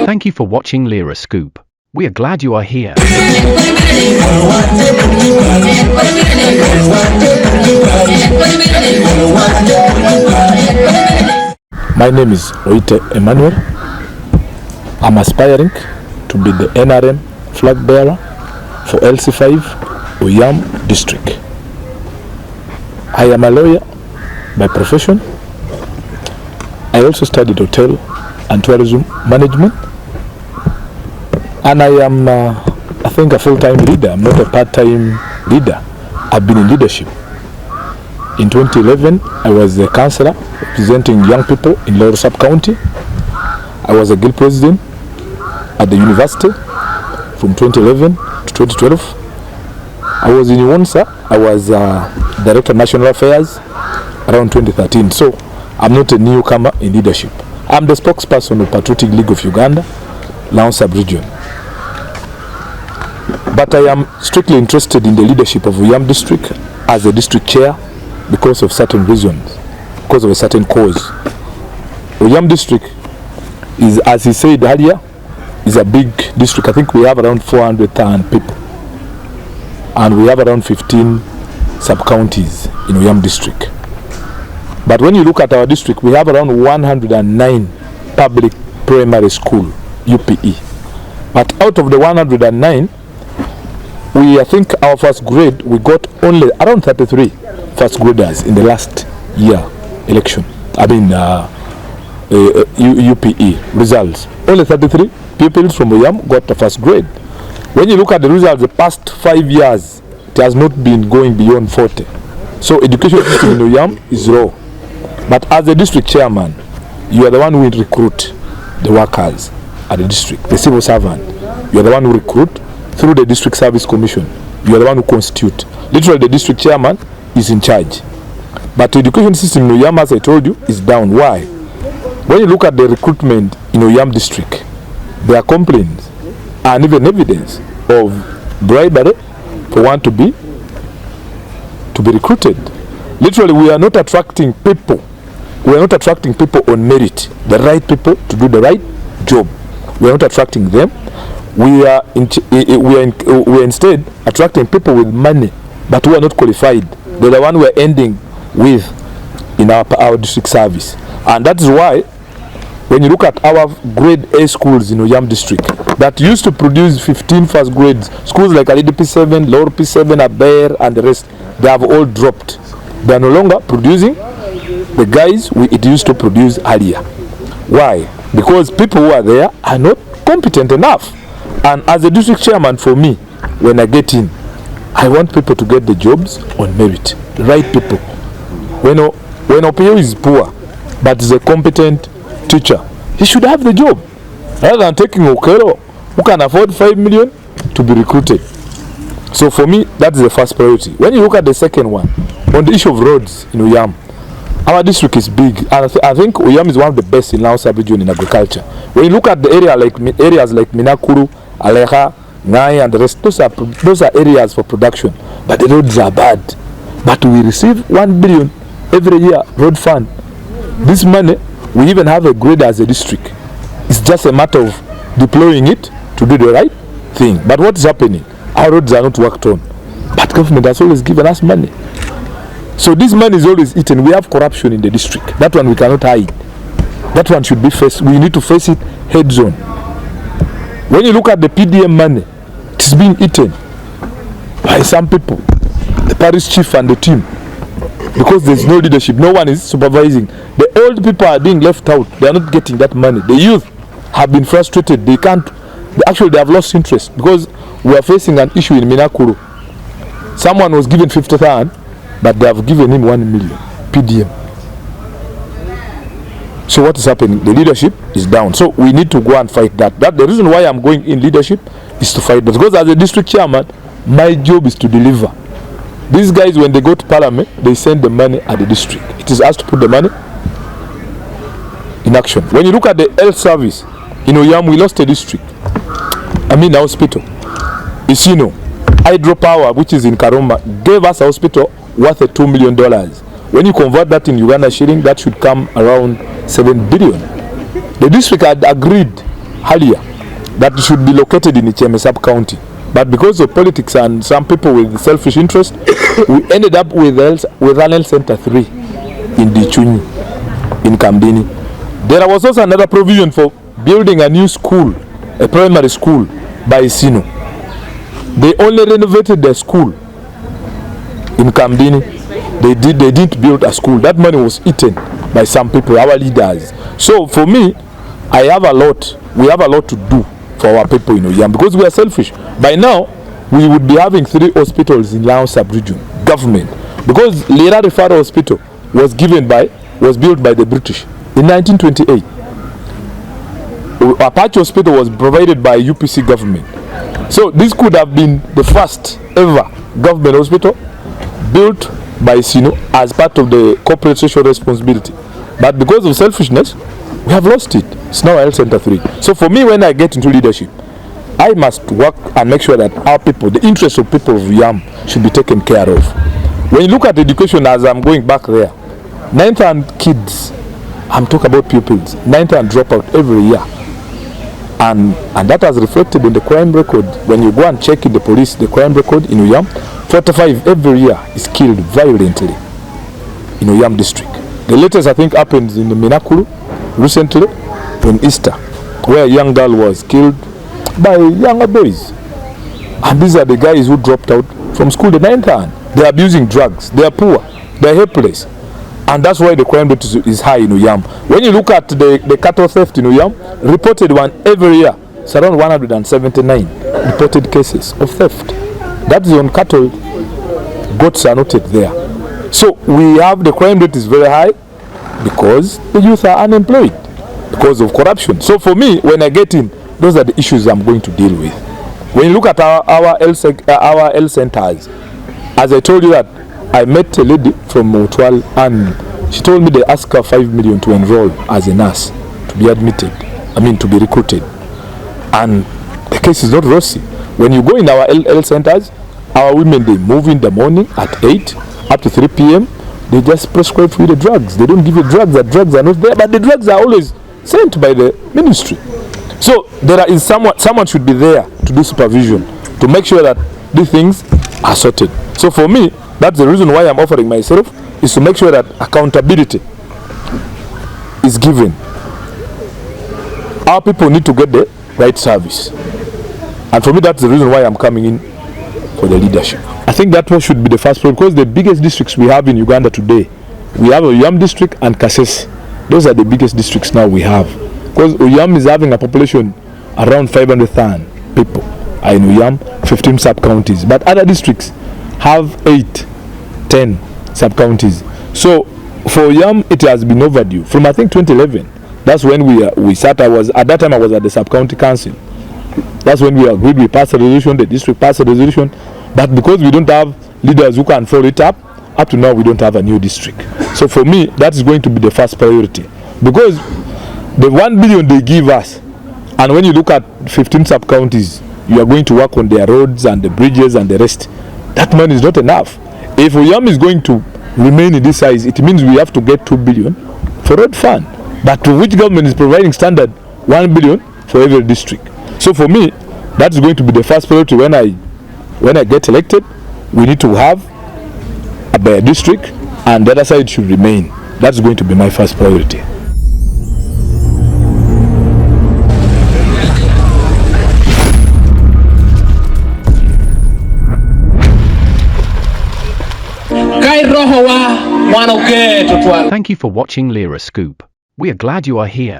Thank you for watching Lira Scoop. We are glad you are here. My name is Oyite Emanuel. I'm aspiring to be the NRM flag bearer for LC5 Oyam district. I am a lawyer by profession. I also studied hotel and tourism management, and I am I think a full-time leader. I'm not a part-time leader. I've been in leadership. In 2011 I was a councillor representing young people in Lower Sub-County. I was a guild president at the university from 2011 to 2012. I was in Iwonsa. I was director of national affairs around 2013. So I'm not a newcomer in leadership. I'm the spokesperson of Patriotic League of Uganda, Laon Sub-Region. But I am strictly interested in the leadership of Oyam district as a district chair because of certain reasons, because of a certain cause. Oyam district is, as he said earlier, is a big district. I think we have around 400,000 people. And we have around 15 sub-counties in Oyam district. But when you look at our district, we have around 109 public primary school, UPE. But out of the 109, I think our first grade, we got only around 33 first graders in the last year election. I mean, UPE results. Only 33 pupils from Oyam got the first grade. When you look at the results, the past 5 years, it has not been going beyond 40. So education system in Oyam is low. But as a district chairman, you are the one who will recruit the workers at the district, the civil servant. You are the one who recruit through the district service commission. You are the one who constitute. Literally, the district chairman is in charge. But the education system in Oyam, as I told you, is down. Why? When you look at the recruitment in Oyam district, there are complaints and even evidence of bribery for one to be recruited. Literally, we are not attracting people. We are not attracting people on merit, the right people to do the right job. We are not attracting them. We are instead attracting people with money, but who are not qualified. They're the one we are ending with in our district service. And that is why, when you look at our grade A schools in Oyam district, that used to produce 15 first grades, schools like Alidi P7, Lower P7, Aber, and the rest, they have all dropped. They are no longer producing the guys it used to produce earlier. Why? Because people who are there are not competent enough. And as a district chairman, for me, when I get in, I want people to get the jobs on merit, the right people. When OPO is poor, but is a competent teacher, he should have the job, rather than taking Okero, who can afford 5 million, to be recruited. So for me, that is the first priority. When you look at the second one, on the issue of roads in Oyam, our district is big, and I think Oyam is one of the best in Laon Sub-Region in agriculture. When you look at the areas like Minakuru, Aleha, Ngai, and the rest, those are areas for production, but the roads are bad. But we receive 1 billion every year road fund. This money, we even have a grade as a district. It's just a matter of deploying it to do the right thing. But what is happening? Our roads are not worked on, but government has always given us money. So this money is always eaten. We have corruption in the district. That one we cannot hide. That one should be faced. We need to face it heads on. When you look at the PDM money, it is being eaten by some people, the parish chief and the team, because there is no leadership. No one is supervising. The old people are being left out. They are not getting that money. The youth have been frustrated. They can't. Actually, they have lost interest because we are facing an issue in Minakuru. Someone was given 50,000, but they have given him 1 million PDM. So what is happening? The leadership is down. So we need to go and fight that. The reason why I'm going in leadership is to fight that. Because as a district chairman, my job is to deliver. These guys, when they go to parliament, they send the money at the district. It is us to put the money in action. When you look at the health service, in Oyam, we lost a district. I mean, the hospital. Isino, hydropower, which is in Karoma, gave us a hospital worth $2 million. When you convert that in Uganda shilling, that should come around 7 billion. The district had agreed earlier that it should be located in Icheme sub-county. But because of politics and some people with selfish interest, we ended up with an health center 3 in Dichunyi, in Kambini. There was also another provision for building a new school, a primary school by Sino. They only renovated the school in Kambini. They didn't build a school. That money was eaten by some people, our leaders. So for me, we have a lot to do for our people in Oyam because we are selfish. By now, we would be having 3 hospitals in Lao sub-region, government. Because Lera Referral Hospital was built by the British in 1928. Apache Hospital was provided by UPC government. So this could have been the first ever government hospital built by Sino as part of the corporate social responsibility. But because of selfishness, we have lost it. It's now Health Center 3. So for me, when I get into leadership, I must work and make sure that our people, the interests of people of Oyam, should be taken care of. When you look at education, as I'm going back there, 9th and kids, I'm talking about pupils, 9th and dropout every year. And that has reflected in the crime record. When you go and check in the police, the crime record in Oyam, 45 every year is killed violently in Oyam district. The latest, I think, happened in the Minakuru recently on Easter, where a young girl was killed by younger boys. And these are the guys who dropped out from school the 9th hand. They are abusing drugs, they are poor, they are helpless. And that's why the crime rate is high in Oyam. When you look at the cattle theft in Oyam, reported one every year, it's around 179 reported cases of theft. That's on cattle. Goats are not yet there. So we have the crime rate is very high because the youth are unemployed because of corruption. So for me, when I get in, those are the issues I'm going to deal with. When you look at our health centers, as I told you that I met a lady from Motwal and she told me they asked her 5 million to enroll as a nurse to be admitted, to be recruited. And the case is not rosy. When you go in our health centers, our women, they move in the morning at 8 up to 3 p.m. They just prescribe for you the drugs. They don't give you drugs. The drugs are not there, but the drugs are always sent by the ministry. So there is someone should be there to do supervision to make sure that these things are sorted. So for me, that's the reason why I'm offering myself, is to make sure that accountability is given. Our people need to get the right service. And for me, that's the reason why I'm coming in for the leadership. I think that one should be the first problem, because the biggest districts we have in Uganda today, we have Oyam district and Kasese. Those are the biggest districts now we have. Because Oyam is having a population around 500,000 people in Oyam, 15 sub-counties. But other districts have 8, 10 sub-counties. So for Oyam, it has been overdue. From I think 2011, that's when we sat. At that time I was at the sub-county council. That's when we agreed, we passed a resolution, the district passed a resolution. But because we don't have leaders who can follow it up to now we don't have a new district. So for me, that is going to be the first priority. Because the 1 billion they give us, and when you look at 15 sub-counties, you are going to work on their roads and the bridges and the rest. That money is not enough. If Oyam is going to remain in this size, it means we have to get 2 billion for road fund. But to which government is providing standard 1 billion for every district? So for me, that's going to be the first priority. When I get elected, we need to have a better district, and the other side should remain. That's going to be my first priority. Thank you for watching Lyra Scoop. We are glad you are here.